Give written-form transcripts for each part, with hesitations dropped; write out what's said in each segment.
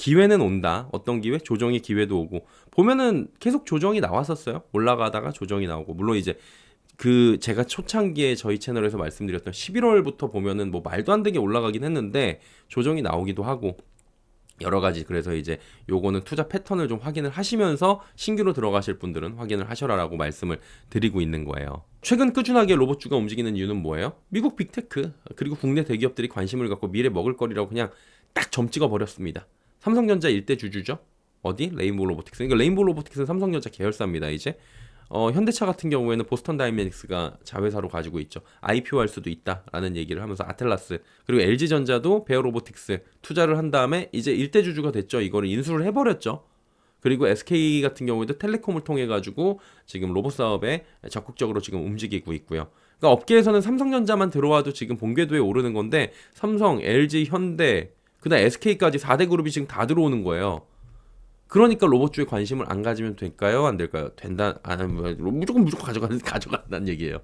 기회는 온다. 어떤 기회? 조정의 기회도 오고. 보면은 계속 조정이 나왔었어요. 올라가다가 조정이 나오고. 물론 이제 그 제가 초창기에 저희 채널에서 말씀드렸던 11월부터 보면은 뭐 말도 안 되게 올라가긴 했는데 조정이 나오기도 하고 여러 가지. 그래서 이제 요거는 투자 패턴을 좀 확인을 하시면서 신규로 들어가실 분들은 확인을 하셔라라고 말씀을 드리고 있는 거예요. 최근 꾸준하게 로봇주가 움직이는 이유는 뭐예요? 미국 빅테크 그리고 국내 대기업들이 관심을 갖고 미래 먹을 거리라고 그냥 딱 점 찍어 버렸습니다. 삼성전자 일대 주주죠. 어디? 레인보우 로보틱스. 그러니까 레인보우 로보틱스는 삼성전자 계열사입니다. 이제 현대차 같은 경우에는 보스턴 다이내믹스가 자회사로 가지고 있죠. IPO할 수도 있다라는 얘기를 하면서 아틀라스 그리고 LG전자도 베어 로보틱스 투자를 한 다음에 이제 일대 주주가 됐죠. 이거를 인수를 해버렸죠. 그리고 SK 같은 경우에도 텔레콤을 통해 가지고 지금 로봇 사업에 적극적으로 지금 움직이고 있고요. 그러니까 업계에서는 삼성전자만 들어와도 지금 본궤도에 오르는 건데 삼성, LG, 현대, 그다음 SK까지 4대 그룹이 지금 다 들어오는 거예요. 그러니까 로봇주에 관심을 안 가지면 될까요? 안 될까요? 된다. 무조건 가져간다는 얘기예요.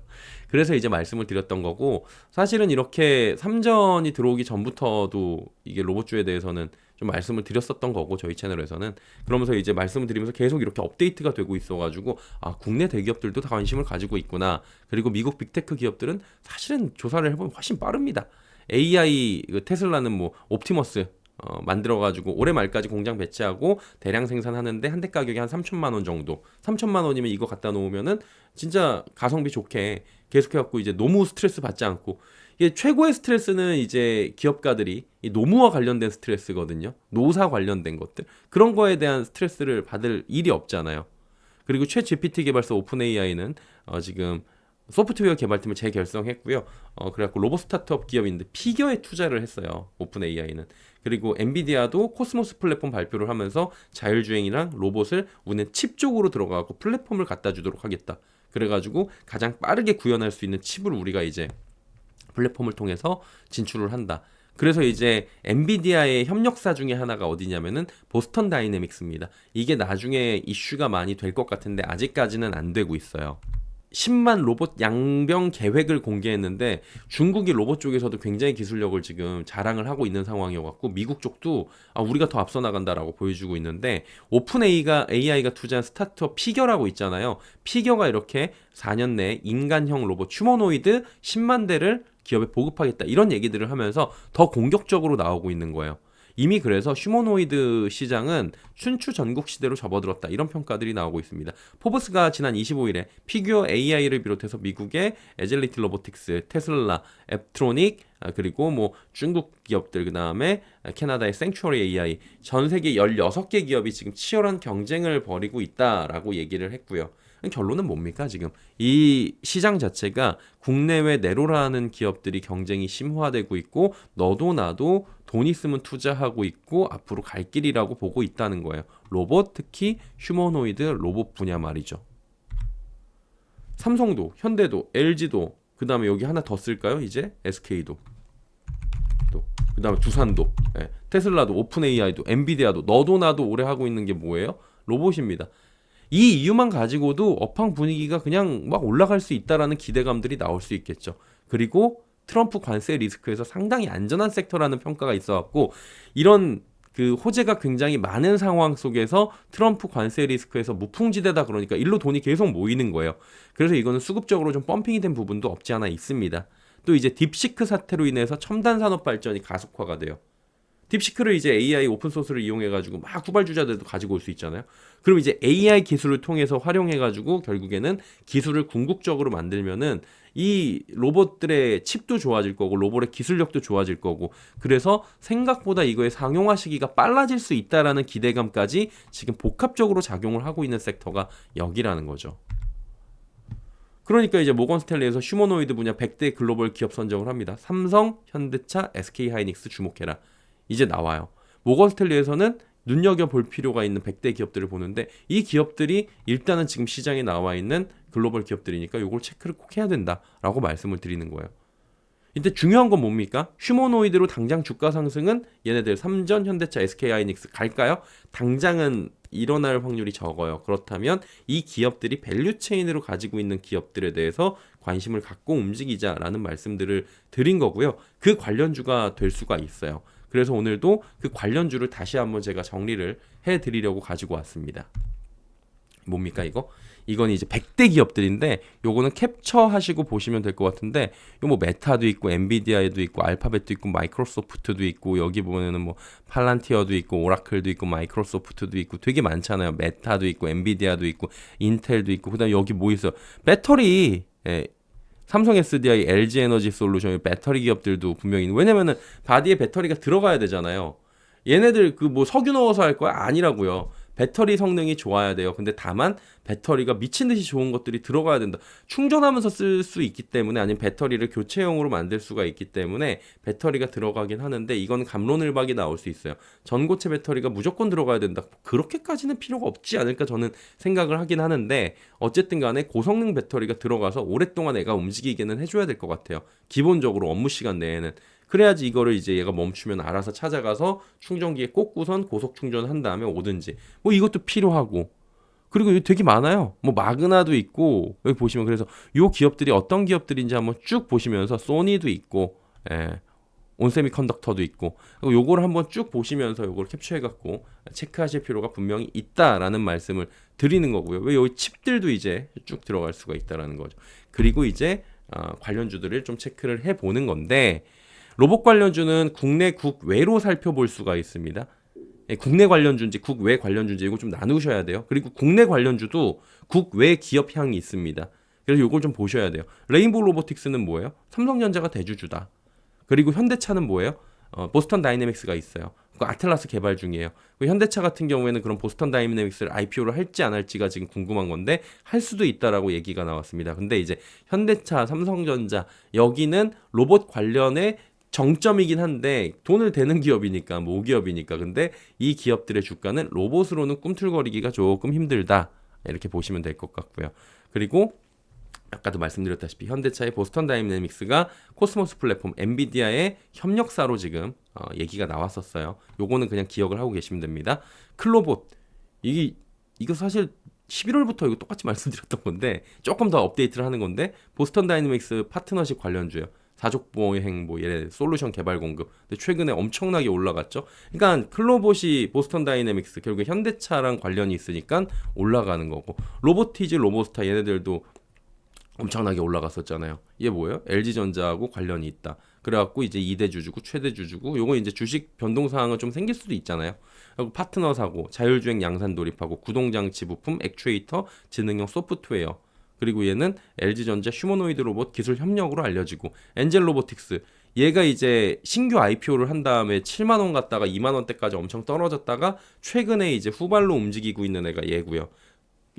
그래서 이제 말씀을 드렸던 거고 사실은 이렇게 삼전이 들어오기 전부터도 이게 로봇주에 대해서는 좀 말씀을 드렸었던 거고 저희 채널에서는 그러면서 이제 말씀을 드리면서 계속 이렇게 업데이트가 되고 있어가지고 아 국내 대기업들도 다 관심을 가지고 있구나. 그리고 미국 빅테크 기업들은 사실은 조사를 해보면 훨씬 빠릅니다. AI 테슬라는 뭐 옵티머스 만들어가지고 올해 말까지 공장 배치하고 대량 생산하는데 한 대 가격이 한 3천만 원 정도. 3천만 원이면 이거 갖다 놓으면은 진짜 가성비 좋게 계속해갖고 이제 노무 스트레스 받지 않고 이게 최고의 스트레스는 이제 기업가들이 이 노무와 관련된 스트레스거든요. 노사 관련된 것들 그런 거에 대한 스트레스를 받을 일이 없잖아요. 그리고 최 GPT 개발사 오픈 AI는 지금 소프트웨어 개발팀을 재결성했고요. 그래갖고 로봇 스타트업 기업인데 피겨에 투자를 했어요. 오픈 AI는. 그리고 엔비디아도 코스모스 플랫폼 발표를 하면서 자율주행이랑 로봇을 우리는 칩 쪽으로 들어가고 플랫폼을 갖다 주도록 하겠다. 그래가지고 가장 빠르게 구현할 수 있는 칩을 우리가 이제 플랫폼을 통해서 진출을 한다. 그래서 이제 엔비디아의 협력사 중에 하나가 어디냐면은 보스턴 다이내믹스입니다. 이게 나중에 이슈가 많이 될 것 같은데 아직까지는 안 되고 있어요. 10만 로봇 양병 계획을 공개했는데 중국이 로봇 쪽에서도 굉장히 기술력을 지금 자랑을 하고 있는 상황이어갖고 미국 쪽도 우리가 더 앞서 나간다라고 보여주고 있는데 오픈 AI가 투자한 스타트업 피겨라고 있잖아요. 피겨가 이렇게 4년 내에 인간형 로봇 휴머노이드 10만 대를 기업에 보급하겠다 이런 얘기들을 하면서 더 공격적으로 나오고 있는 거예요. 이미 그래서 휴머노이드 시장은 춘추 전국 시대로 접어들었다 이런 평가들이 나오고 있습니다. 포브스가 지난 25일에 피규어 AI를 비롯해서 미국의 에젤리티 로보틱스, 테슬라, 앱트로닉 그리고 뭐 중국 기업들 그다음에 캐나다의 생츄어리 AI 전 세계 16개 기업이 지금 치열한 경쟁을 벌이고 있다라고 얘기를 했고요. 결론은 뭡니까 지금 이 시장 자체가 국내외 내로라는 기업들이 경쟁이 심화되고 있고 너도 나도 돈 있으면 투자하고 있고 앞으로 갈 길이라고 보고 있다는 거예요. 로봇 특히 휴머노이드 로봇 분야 말이죠. 삼성도 현대도 LG도 그 다음에 여기 하나 더 쓸까요? 이제 SK도 또 그 다음에 두산도 테슬라도 오픈 AI도 엔비디아도 너도 나도 오래 하고 있는 게 뭐예요? 로봇입니다. 이 이유만 가지고도 업황 분위기가 그냥 막 올라갈 수 있다라는 기대감들이 나올 수 있겠죠. 그리고 트럼프 관세 리스크에서 상당히 안전한 섹터라는 평가가 있어갖고 이런 그 호재가 굉장히 많은 상황 속에서 트럼프 관세 리스크에서 무풍지대다 그러니까 일로 돈이 계속 모이는 거예요. 그래서 이거는 수급적으로 좀 펌핑이 된 부분도 없지 않아 있습니다. 또 이제 딥시크 사태로 인해서 첨단 산업 발전이 가속화가 돼요. 딥시크를 이제 AI 오픈소스를 이용해가지고 막 후발주자들도 가지고 올 수 있잖아요. 그럼 이제 AI 기술을 통해서 활용해가지고 결국에는 기술을 궁극적으로 만들면은 이 로봇들의 칩도 좋아질 거고 로봇의 기술력도 좋아질 거고 그래서 생각보다 이거의 상용화 시기가 빨라질 수 있다라는 기대감까지 지금 복합적으로 작용을 하고 있는 섹터가 여기라는 거죠. 그러니까 이제 모건 스탠리에서 휴머노이드 분야 100대 글로벌 기업 선정을 합니다. 삼성, 현대차, SK하이닉스 주목해라. 이제 나와요. 모건 스탠리에서는 눈여겨볼 필요가 있는 100대 기업들을 보는데 이 기업들이 일단은 지금 시장에 나와 있는 글로벌 기업들이니까 이걸 체크를 꼭 해야 된다라고 말씀을 드리는 거예요. 이때 중요한 건 뭡니까? 휴머노이드로 당장 주가 상승은 얘네들 삼전, 현대차, SK하이닉스 갈까요? 당장은 일어날 확률이 적어요. 그렇다면 이 기업들이 밸류체인으로 가지고 있는 기업들에 대해서 관심을 갖고 움직이자라는 말씀들을 드린 거고요. 그 관련주가 될 수가 있어요. 그래서 오늘도 그 관련주를 다시 한번 제가 정리를 해드리려고 가지고 왔습니다. 뭡니까 이거? 이건 이제 100대 기업들인데 요거는 캡처하시고 보시면 될 것 같은데 요 뭐 메타도 있고 엔비디아도 있고 알파벳도 있고 마이크로소프트도 있고 여기 보면은 뭐 팔란티어도 있고 오라클도 있고 마이크로소프트도 있고 되게 많잖아요. 메타도 있고 엔비디아도 있고 인텔도 있고 그다음에 여기 뭐 있어? 배터리 삼성 SDI, LG 에너지 솔루션 배터리 기업들도 분명히 왜냐면은 바디에 배터리가 들어가야 되잖아요. 얘네들 그 뭐 석유 넣어서 할 거야? 아니라고요. 배터리 성능이 좋아야 돼요. 근데 다만 배터리가 미친 듯이 좋은 것들이 들어가야 된다. 충전하면서 쓸 수 있기 때문에 아니면 배터리를 교체용으로 만들 수가 있기 때문에 배터리가 들어가긴 하는데 이건 갑론을박이 나올 수 있어요. 전고체 배터리가 무조건 들어가야 된다. 그렇게까지는 필요가 없지 않을까 저는 생각을 하긴 하는데 어쨌든 간에 고성능 배터리가 들어가서 오랫동안 애가 움직이기는 해줘야 될 것 같아요. 기본적으로 업무 시간 내에는. 그래야지 이거를 이제 얘가 멈추면 알아서 찾아가서 충전기에 꽂고선 고속 충전한 다음에 오든지 뭐 이것도 필요하고 그리고 여기 되게 많아요. 뭐 마그나도 있고 여기 보시면 그래서 요 기업들이 어떤 기업들인지 한번 쭉 보시면서 소니도 있고 온세미컨덕터도 있고 요거를 한번 쭉 보시면서 요걸 캡처해 갖고 체크하실 필요가 분명히 있다라는 말씀을 드리는 거고요. 왜 여기 칩들도 이제 쭉 들어갈 수가 있다라는 거죠. 그리고 이제 관련주들을 좀 체크를 해 보는 건데 로봇 관련주는 국내 국외로 살펴볼 수가 있습니다. 국내 관련주인지 국외 관련주인지 이거 좀 나누셔야 돼요. 그리고 국내 관련주도 국외 기업향이 있습니다. 그래서 이걸 좀 보셔야 돼요. 레인보우 로보틱스는 뭐예요? 삼성전자가 대주주다. 그리고 현대차는 뭐예요? 보스턴 다이내믹스가 있어요. 그 아틀라스 개발 중이에요. 현대차 같은 경우에는 그런 보스턴 다이내믹스를 IPO를 할지 안 할지가 지금 궁금한 건데 할 수도 있다라고 얘기가 나왔습니다. 근데 이제 현대차, 삼성전자 여기는 로봇 관련에 정점이긴 한데 돈을 대는 기업이니까 모기업이니까 근데 이 기업들의 주가는 로봇으로는 꿈틀거리기가 조금 힘들다 이렇게 보시면 될 것 같고요. 그리고 아까도 말씀드렸다시피 현대차의 보스턴 다이내믹스가 코스모스 플랫폼 엔비디아의 협력사로 지금 얘기가 나왔었어요. 요거는 그냥 기억을 하고 계시면 됩니다. 클로봇 이거 사실 11월부터 이거 똑같이 말씀드렸던 건데 조금 더 업데이트를 하는 건데 보스턴 다이내믹스 파트너십 관련주예요. 사족보행 뭐 얘네 솔루션 개발 공급. 근데 최근에 엄청나게 올라갔죠. 그러니까 클로봇이 보스턴 다이내믹스 결국에 현대차랑 관련이 있으니까 올라가는 거고 로보티즈, 로보스타 얘네들도 엄청나게 올라갔었잖아요. 이게 뭐예요? LG전자하고 관련이 있다. 그래갖고 이제 2대 주주고 최대 주주고 요거 이제 주식 변동 사항은 좀 생길 수도 있잖아요. 그리고 파트너 사고, 자율주행 양산 돌입하고 구동장치 부품, 액추에이터, 지능형 소프트웨어. 그리고 얘는 LG전자 휴머노이드 로봇 기술 협력으로 알려지고 엔젤 로보틱스 얘가 이제 신규 IPO를 한 다음에 7만 원 갔다가 2만 원대까지 엄청 떨어졌다가 최근에 이제 후발로 움직이고 있는 애가 얘고요.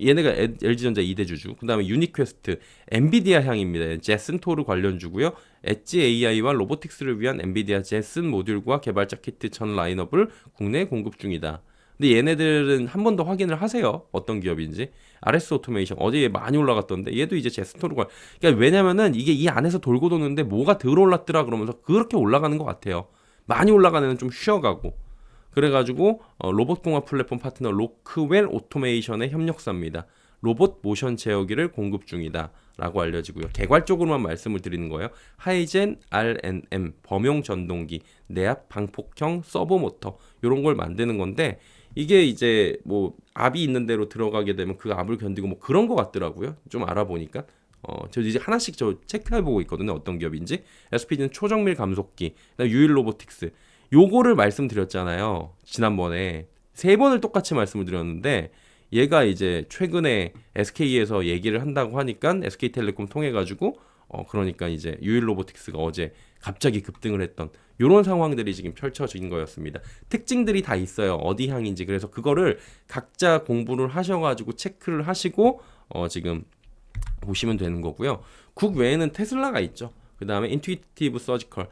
얘네가 LG전자 2대 주주. 그다음에 유니퀘스트, 엔비디아 향입니다. 제슨토르 관련주고요. 엣지 AI와 로보틱스를 위한 엔비디아 제슨 모듈과 개발자 키트 전 라인업을 국내에 공급 중이다. 근데 얘네들은 한 번 더 확인을 하세요. 어떤 기업인지. RS 오토메이션 어제 많이 올라갔던데 얘도 이제 제스토르가 그러니까 왜냐면은 이게 이 안에서 돌고 도는데 뭐가 덜 올랐더라 그러면서 그렇게 올라가는 것 같아요. 많이 올라가는 애는 좀 쉬어가고 그래가지고 로봇공학 플랫폼 파트너 로크웰 오토메이션의 협력사입니다. 로봇 모션 제어기를 공급 중이다 라고 알려지고요. 개괄적으로만 말씀을 드리는 거예요. 하이젠 RNM 범용 전동기 내압 방폭형 서버 모터 이런 걸 만드는 건데 이게 이제 뭐 압이 있는 대로 들어가게 되면 그 압을 견디고 뭐 그런 거 같더라고요. 좀 알아보니까 저 이제 하나씩 저 체크해보고 있거든요. 어떤 기업인지. SPD는 초정밀 감속기, 유일 로보틱스. 요거를 말씀드렸잖아요. 지난번에 3번을 똑같이 말씀을 드렸는데 얘가 이제 최근에 SK에서 얘기를 한다고 하니까 SK텔레콤 통해 가지고 그러니까 이제 유일 로보틱스가 어제 갑자기 급등을 했던 이런 상황들이 지금 펼쳐진 거였습니다. 특징들이 다 있어요. 어디 향인지. 그래서 그거를 각자 공부를 하셔가지고 체크를 하시고 지금 보시면 되는 거고요. 국외에는 테슬라가 있죠. 그 다음에 인투이티브 서지컬,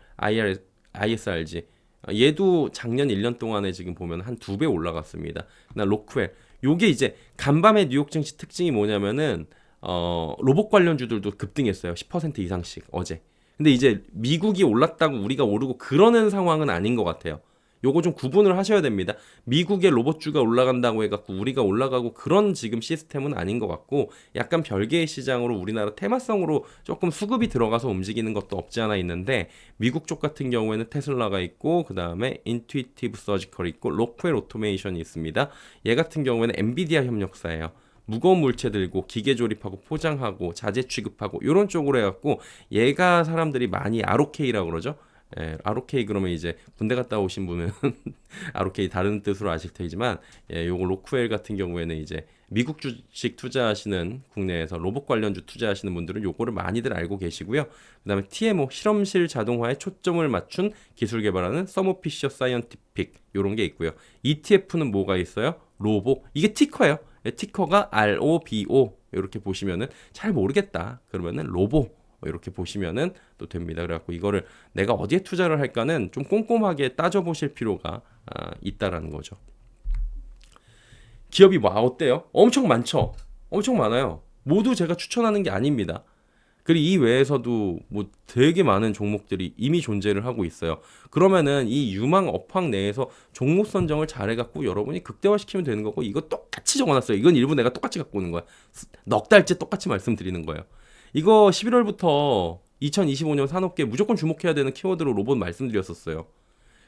ISRG. 얘도 작년 1년 동안에 지금 보면 한 2배 올라갔습니다. 그다음 로크웰. 요게 이제 간밤의 뉴욕 증시 특징이 뭐냐면은 로봇 관련주들도 급등했어요. 10% 이상씩 어제. 근데 이제 미국이 올랐다고 우리가 오르고 그러는 상황은 아닌 것 같아요. 요거 좀 구분을 하셔야 됩니다. 미국의 로봇주가 올라간다고 해갖고 우리가 올라가고 그런 지금 시스템은 아닌 것 같고 약간 별개의 시장으로 우리나라 테마성으로 조금 수급이 들어가서 움직이는 것도 없지 않아 있는데 미국 쪽 같은 경우에는 테슬라가 있고 그 다음에 인투이티브 서지컬이 있고 로크웰 오토메이션이 있습니다. 얘 같은 경우에는 엔비디아 협력사예요. 무거운 물체 들고 기계 조립하고 포장하고 자재 취급하고 이런 쪽으로 해갖고 얘가 사람들이 많이 ROK라고 그러죠. ROK 그러면 이제 군대 갔다 오신 분은 ROK 다른 뜻으로 아실 테지만 요거 로크웰 같은 경우에는 이제 미국 주식 투자하시는 국내에서 로봇 관련주 투자하시는 분들은 요거를 많이들 알고 계시고요. 그다음에 TMO 실험실 자동화에 초점을 맞춘 기술 개발하는 서머 피셔 사이언티픽 요런 게 있고요. ETF는 뭐가 있어요? 로보. 이게 티커예요. 티커가 ROBO 이렇게 보시면은 잘 모르겠다. 그러면은 로보 이렇게 보시면은 또 됩니다. 그래갖고 이거를 내가 어디에 투자를 할까는 좀 꼼꼼하게 따져보실 필요가 있다라는 거죠. 기업이 뭐 어때요? 엄청 많죠? 엄청 많아요. 모두 제가 추천하는 게 아닙니다. 그리고 이 외에서도 뭐 되게 많은 종목들이 이미 존재를 하고 있어요. 그러면은 이 유망 업황 내에서 종목 선정을 잘해갖고 여러분이 극대화시키면 되는 거고 이거 똑같이 적어놨어요. 이건 일부 내가 똑같이 갖고 오는 거야. 넉 달째 똑같이 말씀드리는 거예요. 이거 11월부터 2025년 산업계에 무조건 주목해야 되는 키워드로 로봇 말씀드렸었어요.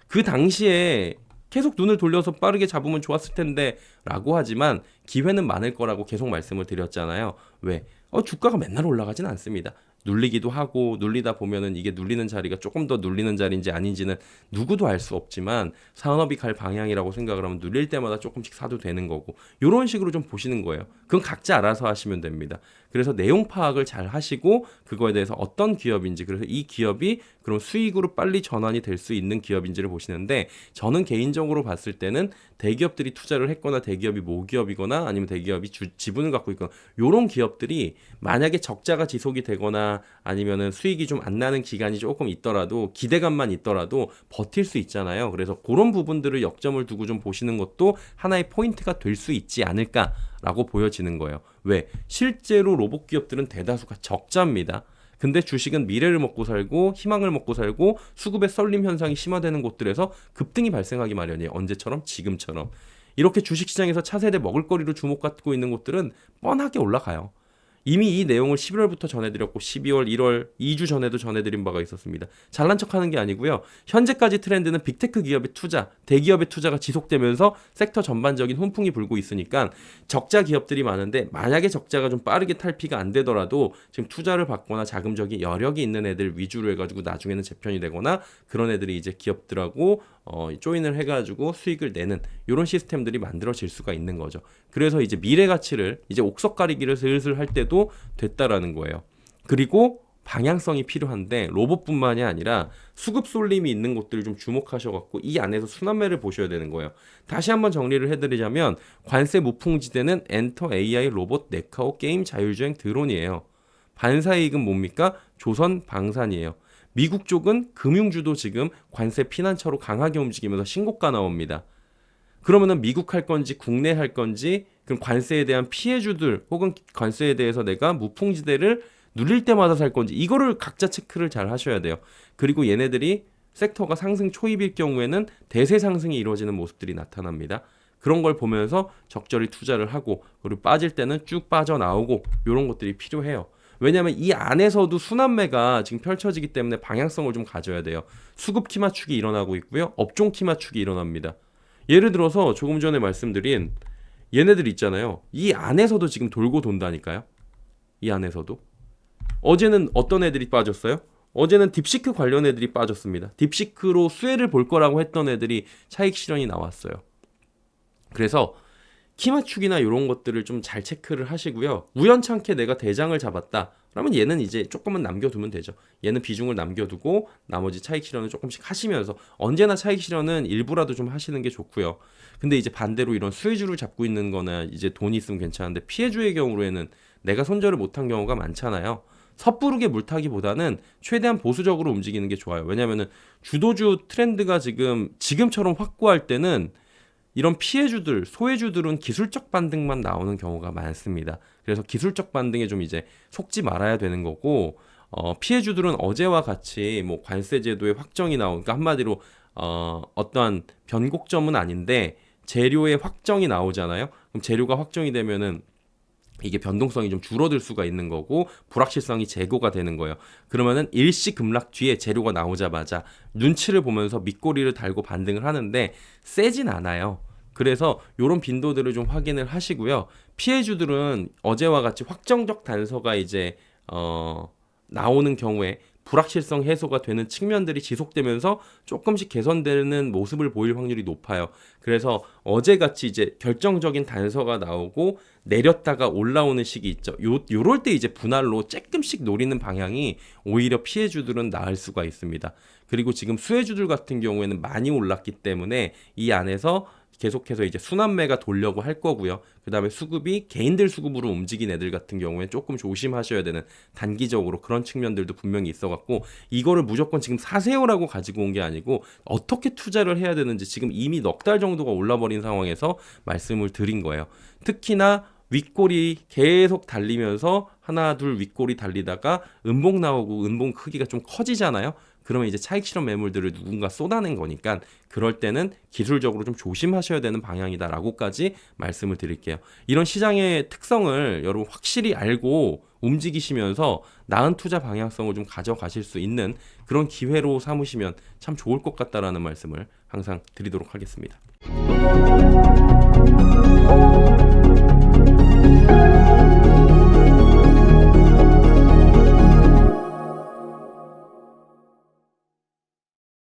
그 당시에 계속 눈을 돌려서 빠르게 잡으면 좋았을 텐데 라고 하지만 기회는 많을 거라고 계속 말씀을 드렸잖아요. 왜? 주가가 맨날 올라가진 않습니다. 눌리기도 하고 눌리다 보면은 이게 눌리는 자리가 조금 더 눌리는 자리인지 아닌지는 누구도 알 수 없지만 산업이 갈 방향이라고 생각을 하면 눌릴 때마다 조금씩 사도 되는 거고 이런 식으로 좀 보시는 거예요. 그건 각자 알아서 하시면 됩니다. 그래서 내용 파악을 잘 하시고 그거에 대해서 어떤 기업인지 그래서 이 기업이 그럼 수익으로 빨리 전환이 될 수 있는 기업인지를 보시는데 저는 개인적으로 봤을 때는 대기업들이 투자를 했거나 대기업이 모기업이거나 아니면 대기업이 지분을 갖고 있거나 이런 기업들이 만약에 적자가 지속이 되거나 아니면은 수익이 좀 안 나는 기간이 조금 있더라도 기대감만 있더라도 버틸 수 있잖아요. 그래서 그런 부분들을 역점을 두고 좀 보시는 것도 하나의 포인트가 될 수 있지 않을까라고 보여지는 거예요. 왜? 실제로 로봇 기업들은 대다수가 적자입니다. 근데 주식은 미래를 먹고 살고 희망을 먹고 살고 수급의 썰림 현상이 심화되는 곳들에서 급등이 발생하기 마련이에요. 언제처럼? 지금처럼. 이렇게 주식시장에서 차세대 먹을거리로 주목받고 있는 곳들은 뻔하게 올라가요. 이미 이 내용을 11월부터 전해드렸고 12월, 1월 2주 전에도 전해드린 바가 있었습니다. 잘난 척하는 게 아니고요. 현재까지 트렌드는 빅테크 기업의 투자, 대기업의 투자가 지속되면서 섹터 전반적인 훈풍이 불고 있으니까 적자 기업들이 많은데 만약에 적자가 좀 빠르게 탈피가 안 되더라도 지금 투자를 받거나 자금적인 여력이 있는 애들 위주로 해가지고 나중에는 재편이 되거나 그런 애들이 이제 기업들하고 조인을 해가지고 수익을 내는 이런 시스템들이 만들어질 수가 있는 거죠. 그래서 이제 미래 가치를 이제 옥석 가리기를 슬슬 할 때도 됐다라는 거예요. 그리고 방향성이 필요한데 로봇뿐만이 아니라 수급 쏠림이 있는 곳들을 좀 주목하셔갖고 이 안에서 순환매를 보셔야 되는 거예요. 다시 한번 정리를 해드리자면 관세 무풍지대는 엔터 AI 로봇 네카오 게임 자율주행 드론이에요. 반사이익은 뭡니까? 조선 방산이에요. 미국 쪽은 금융주도 지금 관세 피난처로 강하게 움직이면서 신고가 나옵니다. 그러면은 미국 할 건지 국내 할 건지 그럼 관세에 대한 피해주들 혹은 관세에 대해서 내가 무풍지대를 눌릴 때마다 살 건지 이거를 각자 체크를 잘 하셔야 돼요. 그리고 얘네들이 섹터가 상승 초입일 경우에는 대세 상승이 이루어지는 모습들이 나타납니다. 그런 걸 보면서 적절히 투자를 하고 그리고 빠질 때는 쭉 빠져나오고 이런 것들이 필요해요. 왜냐하면 이 안에서도 순환매가 지금 펼쳐지기 때문에 방향성을 좀 가져야 돼요. 수급 키 맞추기 일어나고 있고요. 업종 키 맞추기 일어납니다. 예를 들어서 조금 전에 말씀드린 얘네들 있잖아요. 이 안에서도 지금 돌고 돈다니까요. 이 안에서도. 어제는 어떤 애들이 빠졌어요? 어제는 딥시크 관련 애들이 빠졌습니다. 딥시크로 수혜를 볼 거라고 했던 애들이 차익 실현이 나왔어요. 그래서 키 맞추기나 이런 것들을 좀 잘 체크를 하시고요. 우연찮게 내가 대장을 잡았다. 그러면 얘는 이제 조금은 남겨두면 되죠. 얘는 비중을 남겨두고 나머지 차익 실현을 조금씩 하시면서 언제나 차익 실현은 일부라도 좀 하시는 게 좋고요. 근데 이제 반대로 이런 수혜주를 잡고 있는 거나 이제 돈이 있으면 괜찮은데 피해주의 경우에는 내가 손절을 못한 경우가 많잖아요. 섣부르게 물타기보다는 최대한 보수적으로 움직이는 게 좋아요. 왜냐하면 주도주 트렌드가 지금처럼 확고할 때는 이런 피해주들, 소외주들은 기술적 반등만 나오는 경우가 많습니다. 그래서 기술적 반등에 좀 이제 속지 말아야 되는 거고, 피해주들은 어제와 같이 뭐 관세 제도의 확정이 나오니까 한마디로 어떠한 변곡점은 아닌데 재료의 확정이 나오잖아요. 그럼 재료가 확정이 되면은 이게 변동성이 좀 줄어들 수가 있는 거고 불확실성이 제고가 되는 거예요. 그러면은 일시 급락 뒤에 재료가 나오자마자 눈치를 보면서 밑꼬리를 달고 반등을 하는데 세진 않아요. 그래서 이런 빈도들을 좀 확인을 하시고요. 피해주들은 어제와 같이 확정적 단서가 이제 나오는 경우에 불확실성 해소가 되는 측면들이 지속되면서 조금씩 개선되는 모습을 보일 확률이 높아요. 그래서 어제같이 이제 결정적인 단서가 나오고 내렸다가 올라오는 시기 있죠. 요럴 때 이제 분할로 조금씩 노리는 방향이 오히려 피해주들은 나을 수가 있습니다. 그리고 지금 수혜주들 같은 경우에는 많이 올랐기 때문에 이 안에서 계속해서 이제 순환매가 돌려고 할 거고요. 그 다음에 수급이 개인들 수급으로 움직인 애들 같은 경우에 조금 조심하셔야 되는 단기적으로 그런 측면들도 분명히 있어갖고 이거를 무조건 지금 사세요라고 가지고 온 게 아니고 어떻게 투자를 해야 되는지 지금 이미 넉 달 정도가 올라버린 상황에서 말씀을 드린 거예요. 특히나 윗골이 계속 달리면서 하나 둘 윗골이 달리다가 음봉 나오고 음봉 크기가 좀 커지잖아요. 그러면 이제 차익 실현 매물들을 누군가 쏟아낸 거니까 그럴 때는 기술적으로 좀 조심하셔야 되는 방향이다라고까지 말씀을 드릴게요. 이런 시장의 특성을 여러분 확실히 알고 움직이시면서 나은 투자 방향성을 좀 가져가실 수 있는 그런 기회로 삼으시면 참 좋을 것 같다라는 말씀을 항상 드리도록 하겠습니다.